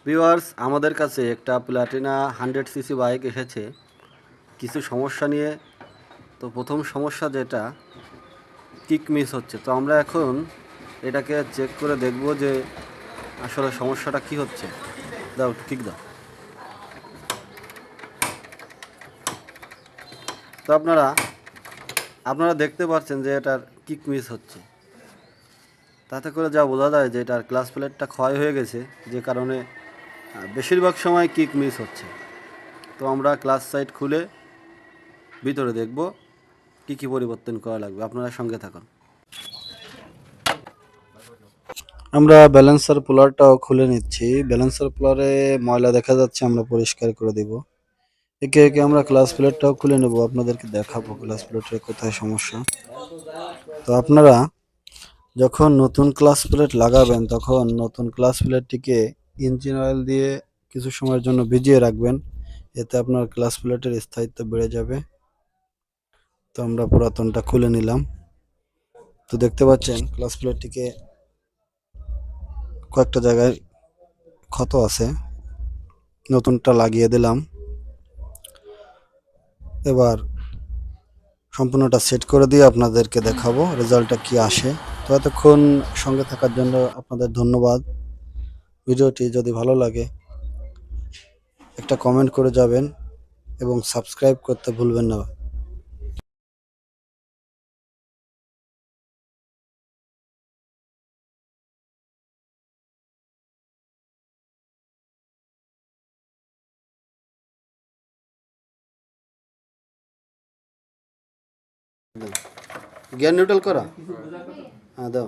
Viewers, আমাদের কাছে একটা প্লাটিনা 100 সিসি বাইক এসেছে কিছু সমস্যা নিয়ে। তো প্রথম সমস্যা যেটা, কিক মিস হচ্ছে। তো আমরা এখন এটাকে চেক করে দেখব যে আসলে সমস্যাটা কি হচ্ছে। দাও, কিক দাও। তো আপনারা দেখতে পাচ্ছেন যে এটার কিক মিস হচ্ছে। তাতে করে যা বোঝা যায় যে এটার ক্লাচ প্লেটটা ক্ষয় হয়ে গেছে, যে কারণে বেশিরভাগ সময় কিক মিস হচ্ছে। তো আমরা ক্লাচ সাইড খুলে ভিতরে দেখব কি কি পরিবর্তন করা লাগবে। আপনারা সঙ্গে থাকুন। আমরা ব্যালেন্সার পুলারটাও খুলে নিচ্ছি। ব্যালেন্সার পুলারে ময়লা দেখা যাচ্ছে, আমরা পরিষ্কার করে দেব। একে একে আমরা ক্লাচ প্লেটটাও খুলে নেব, আপনাদেরকে দেখাবো ক্লাচ প্লেটের কোথায় সমস্যা। তো আপনারা যখন নতুন ক্লাচ প্লেট লাগাবেন, তখন নতুন ক্লাচ প্লেটটিকে ইঞ্জিন অয়েল দিয়ে কিছু সময়ের জন্য ভিজিয়ে রাখবেন। এতে আপনার ক্লাচ প্লেটের স্থায়িত্ব বেড়ে যাবে। তো আমরা পুরাতনটা খুলে নিলাম। তো দেখতে পাচ্ছেন ক্লাচ প্লেটটিকে কয়েকটা জায়গায় ক্ষত আছে, নতুনটা লাগিয়ে দিলাম। এবার সম্পূর্ণটা সেট করে দিয়ে আপনাদেরকে দেখাবো রেজাল্টটা কি আসে। তো এতক্ষণ সঙ্গে থাকার জন্য আপনাদের ধন্যবাদ। ভিডিওটি যদি ভালো লাগে একটা কমেন্ট করে যাবেন এবং সাবস্ক্রাইব করতে ভুলবেন না। গিয়ার নিউট্রাল করা, হ্যাঁ দাও।